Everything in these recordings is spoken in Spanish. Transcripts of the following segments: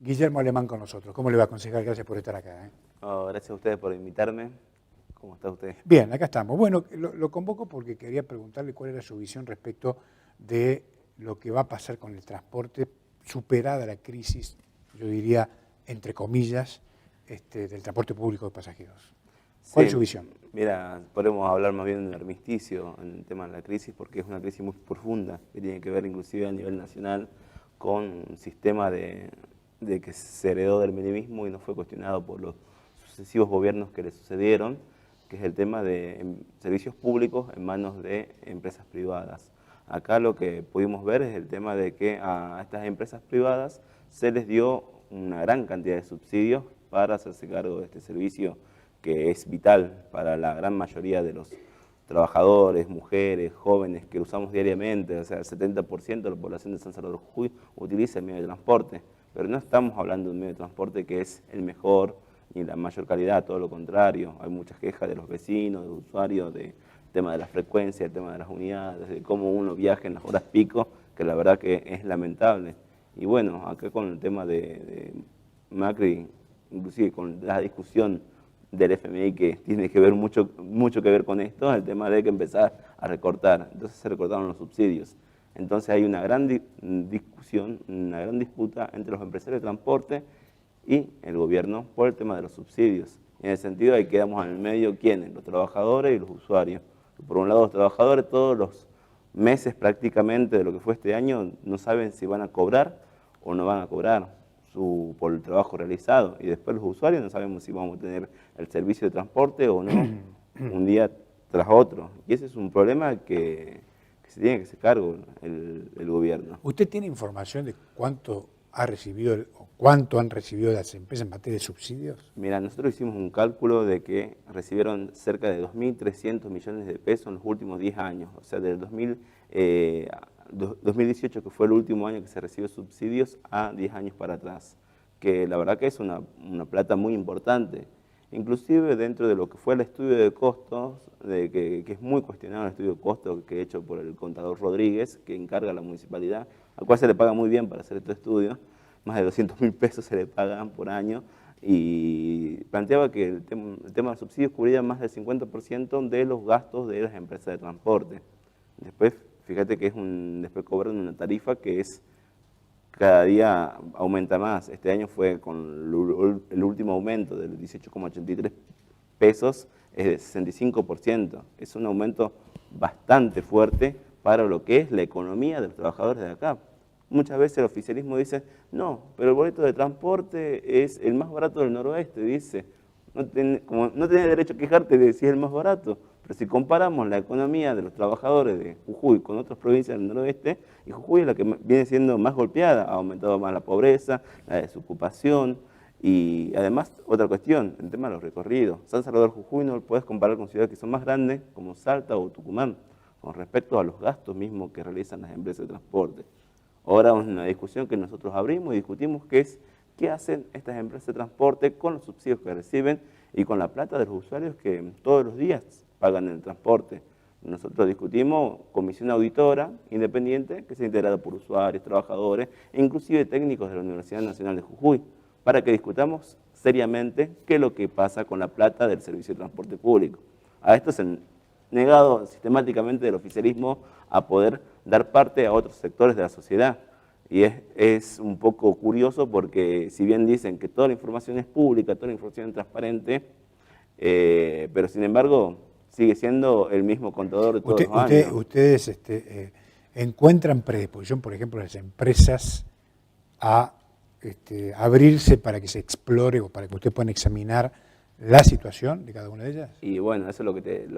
Guillermo Alemán con nosotros. ¿Cómo le va a aconsejar? Gracias por estar acá. Oh, gracias a ustedes por invitarme. ¿Cómo está usted? Bien, acá estamos. Bueno, lo convoco porque quería preguntarle cuál era su visión respecto de lo que va a pasar con el transporte, superada la crisis, yo diría, entre comillas, del transporte público de pasajeros. ¿Cuál es su visión? Mira, podemos hablar más bien de un armisticio en el tema de la crisis, porque es una crisis muy profunda, que tiene que ver inclusive a nivel nacional con un sistema de que se heredó del menemismo y no fue cuestionado por los sucesivos gobiernos que le sucedieron, que es el tema de servicios públicos en manos de empresas privadas. Acá lo que pudimos ver es el tema de que a estas empresas privadas se les dio una gran cantidad de subsidios para hacerse cargo de este servicio que es vital para la gran mayoría de los trabajadores, mujeres, jóvenes que lo usamos diariamente. O sea, el 70% de la población de San Salvador Jujuy utiliza el medio de transporte, pero no estamos hablando de un medio de transporte que es el mejor ni la mayor calidad, todo lo contrario. Hay muchas quejas de los vecinos, de los usuarios, del tema de la frecuencia, el tema de las unidades, de cómo uno viaja en las horas pico, que la verdad que es lamentable. Y bueno, acá con el tema de Macri, inclusive con la discusión del FMI que tiene que ver mucho que ver con esto, el tema de que empezar a recortar. Entonces se recortaron los subsidios. Entonces hay una gran discusión, una gran disputa entre los empresarios de transporte y el gobierno por el tema de los subsidios. En ese sentido ahí quedamos en el medio, ¿quiénes? Los trabajadores y los usuarios. Por un lado los trabajadores todos los meses prácticamente de lo que fue este año no saben si van a cobrar o no van a cobrar por el trabajo realizado, y después los usuarios no sabemos si vamos a tener el servicio de transporte o no un día tras otro, y ese es un problema que se tiene que hacer cargo el gobierno. ¿Usted tiene información de cuánto ha recibido o cuánto han recibido las empresas en materia de subsidios? Mira, nosotros hicimos un cálculo de que recibieron cerca de 2.300 millones de pesos en los últimos 10 años, o sea, del 2018, que fue el último año que se recibió subsidios, a 10 años para atrás, que la verdad que es una plata muy importante. Inclusive dentro de lo que fue el estudio de costos, que es muy cuestionado el estudio de costos que he hecho por el contador Rodríguez, que encarga a la municipalidad, al cual se le paga muy bien para hacer este estudio, más de 200.000 pesos se le pagan por año, y planteaba que el tema de los subsidios cubría más del 50% de los gastos de las empresas de transporte. Después, fíjate que después cobran una tarifa que es cada día aumenta más. Este año fue con el último aumento del 18,83 pesos, es de 65%. Es un aumento bastante fuerte para lo que es la economía de los trabajadores de acá. Muchas veces el oficialismo dice, no, pero el boleto de transporte es el más barato del noroeste, dice. No tenés derecho a quejarte de si es el más barato, pero si comparamos la economía de los trabajadores de Jujuy con otras provincias del noroeste, y Jujuy es la que viene siendo más golpeada, ha aumentado más la pobreza, la desocupación, y además otra cuestión, el tema de los recorridos. San Salvador Jujuy no lo puedes comparar con ciudades que son más grandes como Salta o Tucumán, con respecto a los gastos mismos que realizan las empresas de transporte. Ahora es una discusión que nosotros abrimos y discutimos, que es qué hacen estas empresas de transporte con los subsidios que reciben y con la plata de los usuarios que todos los días pagan el transporte. Nosotros discutimos comisión auditora independiente que sea integrada por usuarios, trabajadores e inclusive técnicos de la Universidad Nacional de Jujuy, para que discutamos seriamente qué es lo que pasa con la plata del servicio de transporte público. A esto se han negado sistemáticamente del oficialismo a poder dar parte a otros sectores de la sociedad. Y es un poco curioso porque si bien dicen que toda la información es pública, toda la información es transparente, pero sin embargo sigue siendo el mismo contador de todos los años. ¿Ustedes encuentran predisposición, por ejemplo, de las empresas a abrirse para que se explore o para que ustedes puedan examinar la situación de cada una de ellas? Y bueno, eso es lo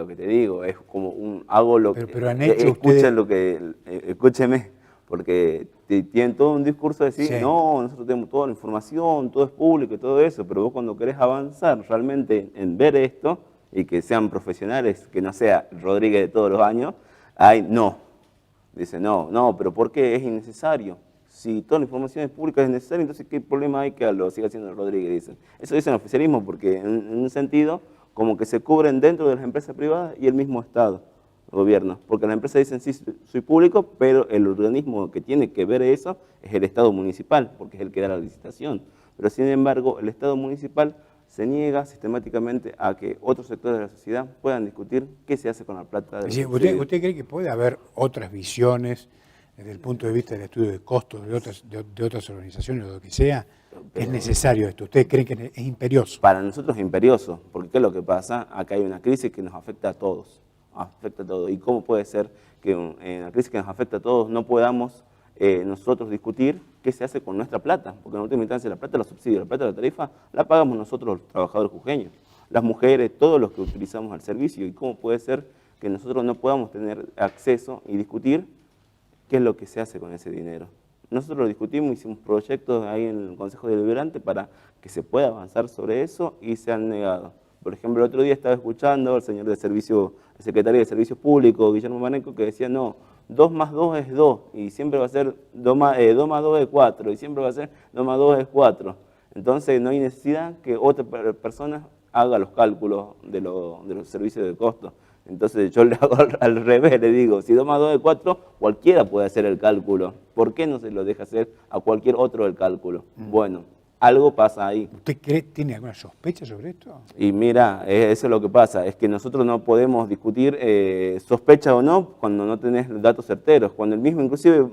que te digo, es como hago lo que... Pero han hecho escuchen escúcheme, porque tienen todo un discurso de decir, sí, no, nosotros tenemos toda la información, todo es público y todo eso, pero vos cuando querés avanzar realmente en ver esto, y que sean profesionales, que no sea Rodríguez de todos los años, no. Dice, no, pero ¿por qué es innecesario? Si toda la información es pública es necesaria, entonces ¿qué problema hay que lo siga haciendo Rodríguez? Dicen. Eso dicen el oficialismo porque en un sentido como que se cubren dentro de las empresas privadas y el mismo Estado, el gobierno. Porque las empresas dicen, sí, soy público, pero el organismo que tiene que ver eso es el Estado municipal, porque es el que da la licitación. pero sin embargo el Estado municipal se niega sistemáticamente a que otros sectores de la sociedad puedan discutir qué se hace con la plata de los subsidios. ¿Usted cree que puede haber otras visiones desde el punto de vista del estudio de costos de otras organizaciones o lo que sea? ¿Es necesario esto? ¿Ustedes creen que es imperioso? Para nosotros es imperioso, porque ¿qué es lo que pasa? Acá hay una crisis que nos afecta a todos, afecta a todos. ¿Y cómo puede ser que en la crisis que nos afecta a todos no podamos nosotros discutir qué se hace con nuestra plata? Porque en última instancia la plata de los subsidios, la plata de la tarifa, la pagamos nosotros los trabajadores jujeños, las mujeres, todos los que utilizamos el servicio. ¿Y cómo puede ser que nosotros no podamos tener acceso y discutir qué es lo que se hace con ese dinero? Nosotros lo discutimos, hicimos proyectos ahí en el Consejo Deliberante para que se pueda avanzar sobre eso y se han negado. Por ejemplo, el otro día estaba escuchando al señor el secretario de Servicios Públicos, Guillermo Maneco, que decía, no, 2 más 2 es 2, y siempre va a ser 2 más 2 es 4, y siempre va a ser 2 más 2 es 4. Entonces no hay necesidad que otra persona haga los cálculos de los servicios de costo. Entonces yo le hago al revés, le digo, si 2 más 2 es 4, cualquiera puede hacer el cálculo. ¿Por qué no se lo deja hacer a cualquier otro el cálculo? Bueno, algo pasa ahí. ¿Usted tiene alguna sospecha sobre esto? Y mira, eso es lo que pasa, es que nosotros no podemos discutir sospecha o no cuando no tenés datos certeros. Cuando el mismo, inclusive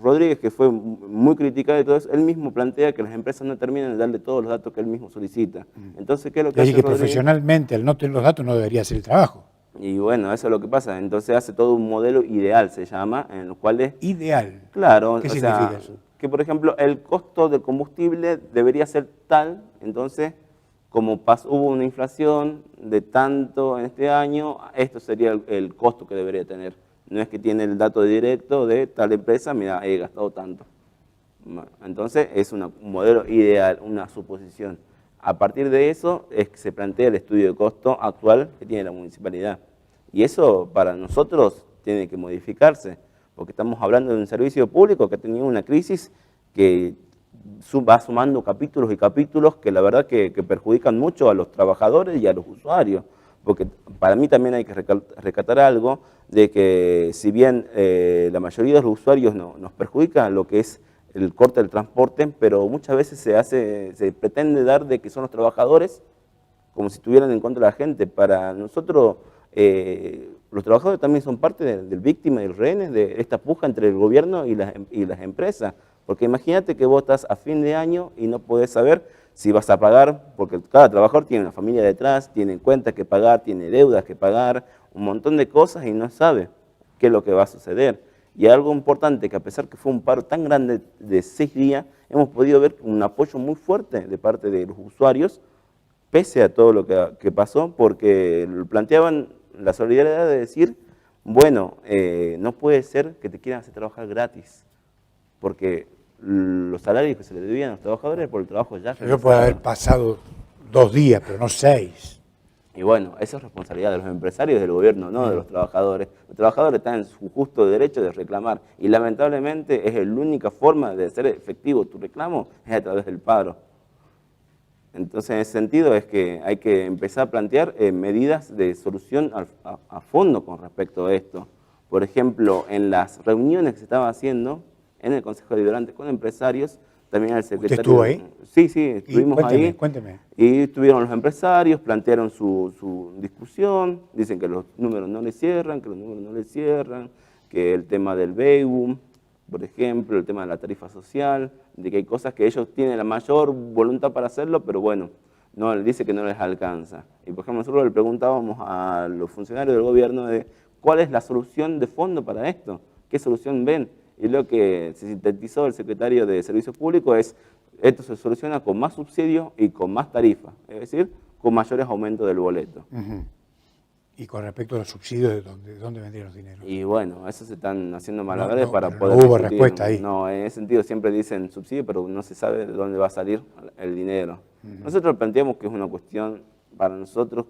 Rodríguez, que fue muy criticado y todo eso, él mismo plantea que las empresas no terminan de darle todos los datos que él mismo solicita. Entonces, ¿qué es lo que hace que Rodríguez? Profesionalmente, al no tener los datos, no debería hacer el trabajo. Y bueno, eso es lo que pasa. Entonces hace todo un modelo ideal, se llama, en los cuales... Ideal. Claro, ¿Qué o significa sea, eso? que por ejemplo el costo del combustible debería ser tal, entonces como hubo una inflación de tanto en este año, esto sería el costo que debería tener. No es que tiene el dato directo de tal empresa, mira, he gastado tanto. Entonces es un modelo ideal, una suposición. A partir de eso es que se plantea el estudio de costo actual que tiene la municipalidad. Y eso para nosotros tiene que modificarse, porque estamos hablando de un servicio público que ha tenido una crisis que va sumando capítulos y capítulos que la verdad que perjudican mucho a los trabajadores y a los usuarios. Porque para mí también hay que rescatar algo de que si bien la mayoría de los usuarios nos perjudica lo que es el corte del transporte, pero muchas veces se pretende dar de que son los trabajadores como si estuvieran en contra de la gente. Para nosotros, los trabajadores también son parte del víctima y del rehenes de esta puja entre el gobierno y las empresas. Porque imagínate que vos estás a fin de año y no podés saber si vas a pagar, porque cada trabajador tiene una familia detrás, tiene cuentas que pagar, tiene deudas que pagar, un montón de cosas y no sabe qué es lo que va a suceder. Y algo importante, que a pesar que fue un paro tan grande de 6 días, hemos podido ver un apoyo muy fuerte de parte de los usuarios, pese a todo lo que pasó, porque planteaban la solidaridad de decir, bueno, no puede ser que te quieran hacer trabajar gratis, porque los salarios que se le debían a los trabajadores por el trabajo ya... Yo puede haber pasado 2 días, pero no 6. Y bueno, esa es responsabilidad de los empresarios y del gobierno, no de los trabajadores. Los trabajadores están en su justo derecho de reclamar y lamentablemente es la única forma de hacer efectivo tu reclamo es a través del paro. Entonces, en ese sentido es que hay que empezar a plantear medidas de solución a fondo con respecto a esto. Por ejemplo, en las reuniones que se estaban haciendo en el Consejo Deliberante con empresarios, también el secretario... ¿Usted estuvo ahí? Sí, estuvimos ahí. Cuénteme. Y estuvieron los empresarios, plantearon su discusión, dicen que los números no les cierran, que el tema del BEUM, por ejemplo, el tema de la tarifa social, de que hay cosas que ellos tienen la mayor voluntad para hacerlo, pero bueno, no, dice que no les alcanza. Y por ejemplo, nosotros le preguntábamos a los funcionarios del gobierno de cuál es la solución de fondo para esto, qué solución ven. Y lo que se sintetizó el secretario de Servicios Públicos es, esto se soluciona con más subsidios y con más tarifas, es decir, con mayores aumentos del boleto. Y con respecto a los subsidios, ¿de dónde vendrían los dineros? Y bueno, eso se están haciendo malabares para pero poder no hubo discutir. respuesta ahí. No, en ese sentido siempre dicen subsidio, pero no se sabe de dónde va a salir el dinero. Nosotros planteamos que es una cuestión para nosotros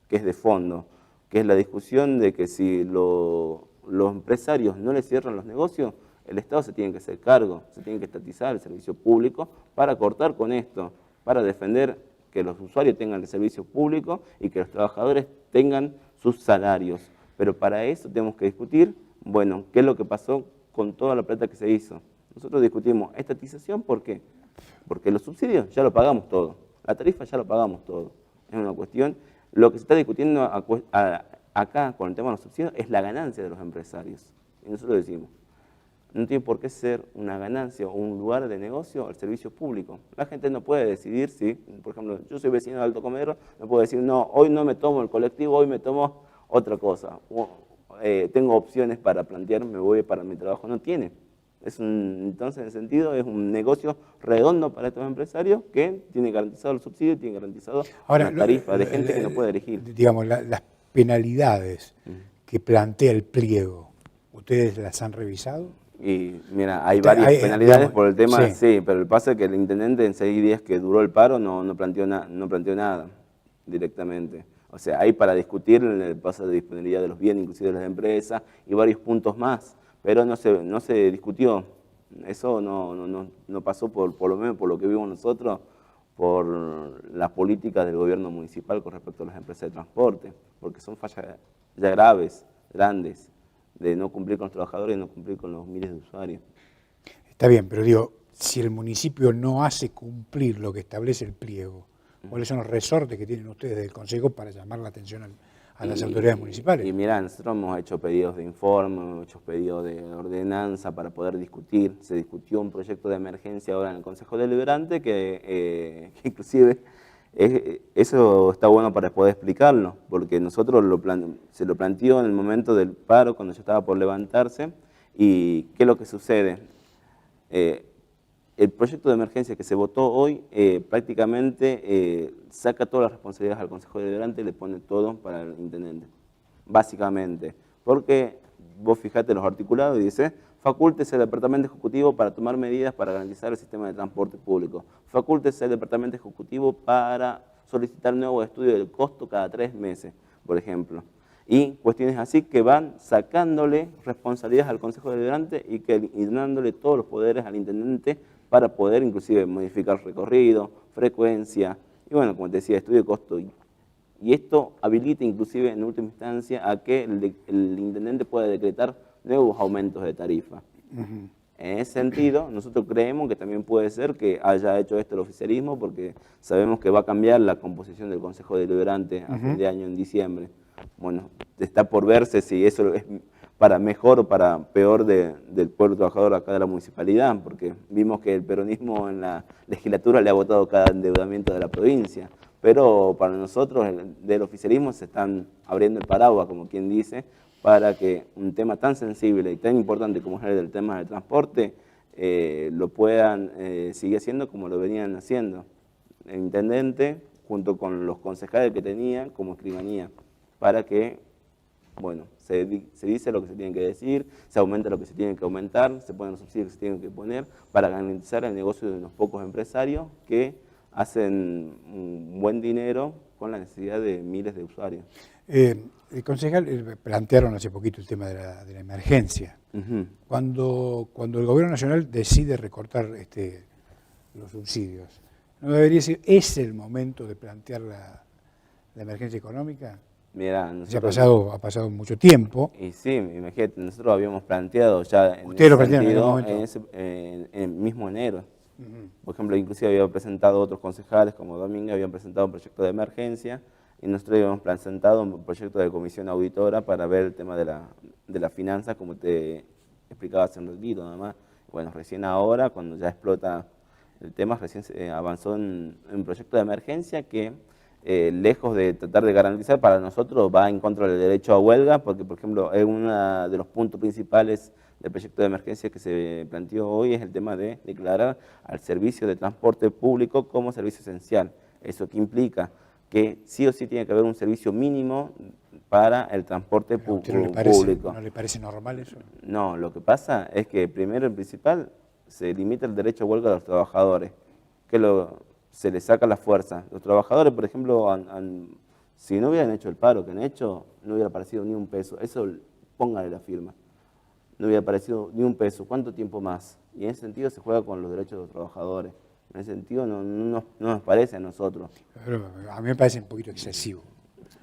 que es de fondo, que es la discusión de que si los empresarios no les cierran los negocios, el Estado se tiene que hacer cargo, se tiene que estatizar el servicio público para cortar con esto, para defender que los usuarios tengan el servicio público y que los trabajadores tengan sus salarios. Pero para eso tenemos que discutir, bueno, qué es lo que pasó con toda la plata que se hizo. Nosotros discutimos estatización, ¿por qué? Porque los subsidios ya lo pagamos todo, la tarifa ya lo pagamos todo. Es una cuestión, lo que se está discutiendo acá con el tema de los subsidios es la ganancia de los empresarios. Y nosotros decimos, no tiene por qué ser una ganancia o un lugar de negocio el servicio público. La gente no puede decidir si, por ejemplo, yo soy vecino de Alto Comedero, no puedo decir, no, hoy no me tomo el colectivo, hoy me tomo otra cosa. Tengo opciones para plantear, me voy para mi trabajo. No tiene. Entonces, en ese sentido, es un negocio redondo para estos empresarios que tiene garantizado el subsidio y tiene garantizado una tarifa de gente que no puede elegir. Digamos, las penalidades que plantea el pliego, ¿ustedes las han revisado? Y mira, hay varias penalidades, digamos, por el tema, sí, pero el pasa es que el intendente en 6 días que duró el paro no planteó nada directamente. O sea, hay para discutir el paso de disponibilidad de los bienes, inclusive de las empresas, y varios puntos más, pero no se discutió. Eso no pasó por lo menos por lo que vimos nosotros, por las políticas del gobierno municipal con respecto a las empresas de transporte, porque son fallas ya graves, grandes, de no cumplir con los trabajadores y no cumplir con los miles de usuarios. Está bien, pero digo, si el municipio no hace cumplir lo que establece el pliego, ¿cuáles son los resortes que tienen ustedes del Consejo para llamar la atención a las autoridades municipales? Y mirá, nosotros hemos hecho pedidos de informe, hemos hecho pedidos de ordenanza para poder discutir. Se discutió un proyecto de emergencia ahora en el Consejo Deliberante que inclusive eso está bueno para poder explicarlo, porque nosotros se lo planteó en el momento del paro, cuando ya estaba por levantarse, y ¿qué es lo que sucede? El proyecto de emergencia que se votó hoy prácticamente saca todas las responsabilidades al Consejo Deliberante y le pone todo para el intendente, básicamente, porque vos fijate los articulados y dice, facúltese al Departamento Ejecutivo para tomar medidas para garantizar el sistema de transporte público, facúltese al Departamento Ejecutivo para solicitar nuevos estudios del costo cada 3 meses, por ejemplo. Y cuestiones así que van sacándole responsabilidades al Consejo Deliberante y dándole todos los poderes al intendente para poder inclusive modificar recorrido, frecuencia, y bueno, como te decía, estudio de costo. Y esto habilita inclusive en última instancia a que el intendente pueda decretar nuevos aumentos de tarifa. En ese sentido, nosotros creemos que también puede ser que haya hecho esto el oficialismo, porque sabemos que va a cambiar la composición del Consejo Deliberante a fin de año, en diciembre. Bueno, está por verse si eso es para mejor o para peor del pueblo trabajador acá de la municipalidad, porque vimos que el peronismo en la legislatura le ha votado cada endeudamiento de la provincia, pero para nosotros del oficialismo se están abriendo el paraguas, como quien dice, para que un tema tan sensible y tan importante como es el del tema del transporte, lo puedan seguir haciendo como lo venían haciendo. El intendente, junto con los concejales que tenía como escribanía, para que, bueno, se dice lo que se tiene que decir, se aumenta lo que se tiene que aumentar, se ponen los subsidios que se tienen que poner para garantizar el negocio de unos pocos empresarios que hacen un buen dinero con la necesidad de miles de usuarios. El concejal plantearon hace poquito el tema de la emergencia. Cuando el gobierno nacional decide recortar los subsidios, ¿no debería ser ese el momento de plantear la emergencia económica? Mirá, ha pasado mucho tiempo. Y sí, imagínate, nosotros habíamos planteado ya en mismo enero. Por ejemplo, inclusive había presentado otros concejales como Domínguez, habían presentado un proyecto de emergencia y nosotros habíamos presentado un proyecto de comisión auditora para ver el tema de las finanzas, como te explicaba hace un ratito nada más. Bueno, recién ahora, cuando ya explota el tema, recién se avanzó en un proyecto de emergencia que lejos de tratar de garantizar, para nosotros va en contra del derecho a huelga, porque por ejemplo es uno de los puntos principales del proyecto de emergencia que se planteó hoy, es el tema de declarar al servicio de transporte público como servicio esencial. ¿Eso qué implica? Que sí o sí tiene que haber un servicio mínimo para el transporte público. ¿No le parece normal eso? No, lo que pasa es que primero y principal se limita el derecho a huelga de los trabajadores, se les saca la fuerza. Los trabajadores, por ejemplo, si no hubieran hecho el paro que han hecho, no hubiera aparecido ni un peso. Eso póngale la firma. No hubiera aparecido ni un peso. ¿Cuánto tiempo más? Y en ese sentido se juega con los derechos de los trabajadores. En ese sentido no nos parece a nosotros. Pero a mí me parece un poquito excesivo.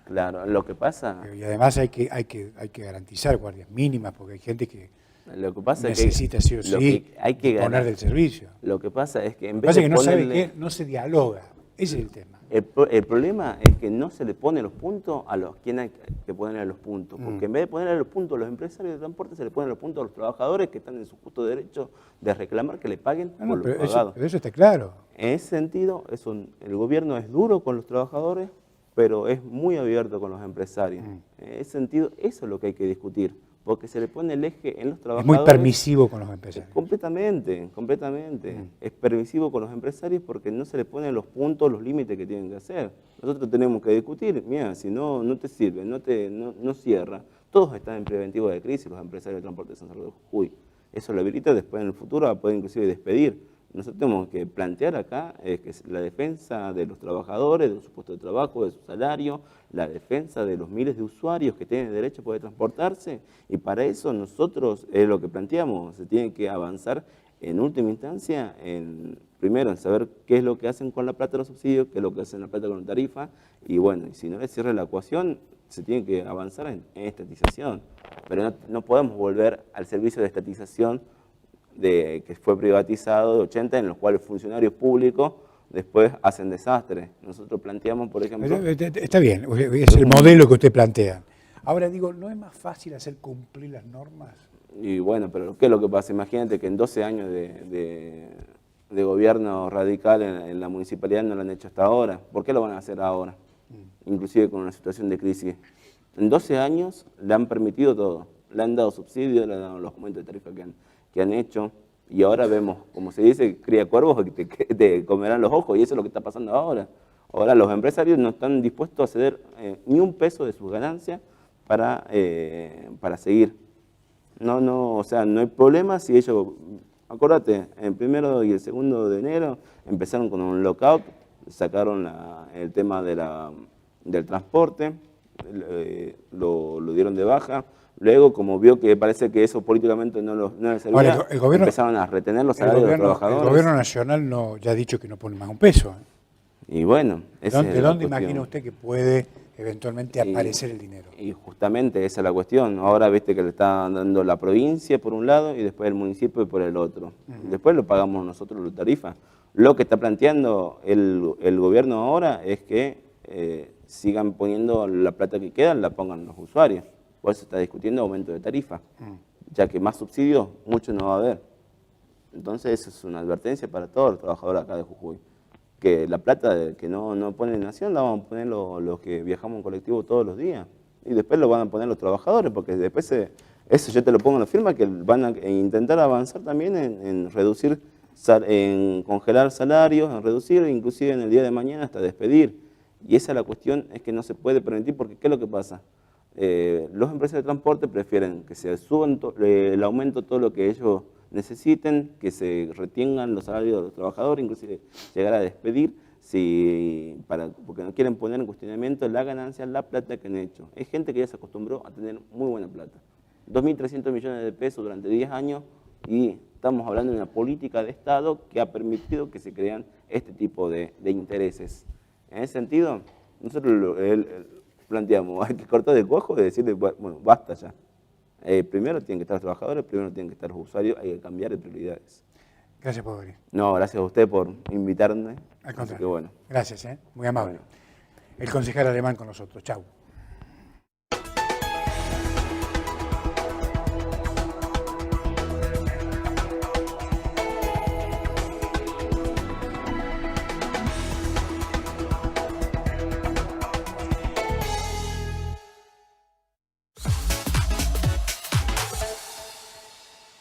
Claro, lo que pasa... Y además hay que garantizar guardias mínimas, porque hay gente que Lo que pasa necesita es sí o sí hay que poner ganar del servicio. Lo que pasa es que en Lo que vez pasa de es que no sabe ponerle... qué, no se dialoga. Ese es el tema. El problema es que no se le pone los puntos a los quien hay que ponerle los puntos, porque en vez de ponerle los puntos a los empresarios de transporte, se le ponen los puntos a los trabajadores que están en su justo derecho de reclamar que le paguen No, por no, lo pagado. pero eso está claro. En ese sentido, el gobierno es duro con los trabajadores, pero es muy abierto con los empresarios. En ese sentido, eso es lo que hay que discutir, porque se le pone el eje en los Es trabajadores. muy permisivo con los empresarios. Completamente, completamente. Es permisivo con los empresarios porque no se le ponen los puntos, los límites que tienen que hacer. Nosotros tenemos que discutir, mira, si no te sirve, no cierra. Todos están en preventivo de crisis, los empresarios de transporte de San Salvador de Jujuy. Eso lo habilita, después en el futuro va a poder inclusive despedir. Nosotros tenemos que plantear acá que es la defensa de los trabajadores, de su puesto de trabajo, de su salario, la defensa de los miles de usuarios que tienen derecho a poder transportarse, y para eso nosotros es lo que planteamos, se tiene que avanzar en última instancia, primero en saber qué es lo que hacen con la plata de los subsidios, qué es lo que hacen la plata con la tarifa, y bueno, y si no les cierra la ecuación, se tiene que avanzar en estatización, pero no podemos volver al servicio de estatización que fue privatizado de 80, en los cuales funcionarios públicos después hacen desastres. Nosotros planteamos, por ejemplo... Está bien, es el modelo que usted plantea. Ahora digo, ¿no es más fácil hacer cumplir las normas? Y bueno, pero ¿qué es lo que pasa? Imagínate que en 12 años de gobierno radical en la municipalidad no lo han hecho hasta ahora. ¿Por qué lo van a hacer ahora? Inclusive con una situación de crisis. En 12 años le han permitido todo. Le han dado subsidios, le han dado los aumentos de tarifa que han hecho, y ahora vemos, como se dice, cría cuervos que te comerán los ojos, y eso es lo que está pasando ahora. Ahora los empresarios no están dispuestos a ceder ni un peso de sus ganancias para seguir. O sea, no hay problema si ellos, acuérdate, el 1 y el 2 de enero empezaron con un lockout, sacaron el tema del transporte, lo dieron de baja. Luego, como vio que parece que eso políticamente no les servía, Ahora, el gobierno, empezaron a retener los salarios de los trabajadores. El gobierno nacional ya ha dicho que no pone más un peso. Y bueno, ¿De dónde imagina usted que puede eventualmente aparecer el dinero? Y justamente esa es la cuestión. Ahora viste que le está dando la provincia por un lado y después el municipio por el otro. Después lo pagamos nosotros la tarifa. Lo que está planteando el gobierno ahora es que sigan poniendo la plata que queda, la pongan los usuarios. Por eso se está discutiendo aumento de tarifa, ya que más subsidios mucho no va a haber. Entonces eso es una advertencia para todos los trabajadores acá de Jujuy, que la plata que no pone Nación la vamos a poner los que viajamos en colectivo todos los días, y después lo van a poner los trabajadores, porque después eso yo te lo pongo en la firma, que van a intentar avanzar también en reducir, en congelar salarios, en reducir, inclusive en el día de mañana hasta despedir. Y esa es la cuestión, es que no se puede permitir, porque ¿qué es lo que pasa? Los empresarios de transporte prefieren que se suban el aumento, todo lo que ellos necesiten, que se retengan los salarios de los trabajadores, inclusive llegar a despedir, porque no quieren poner en cuestionamiento la ganancia, la plata que han hecho. Es gente que ya se acostumbró a tener muy buena plata. 2.300 millones de pesos durante 10 años, y estamos hablando de una política de Estado que ha permitido que se crean este tipo de intereses. En ese sentido, nosotros planteamos, hay que cortar de cuajo y decirle, bueno, basta ya. Primero tienen que estar los trabajadores, primero tienen que estar los usuarios, hay que cambiar de prioridades. Gracias por venir. No, gracias a usted por invitarme. Al contrario. Así que bueno. Gracias, muy amable. El concejal Alemán con nosotros. Chau.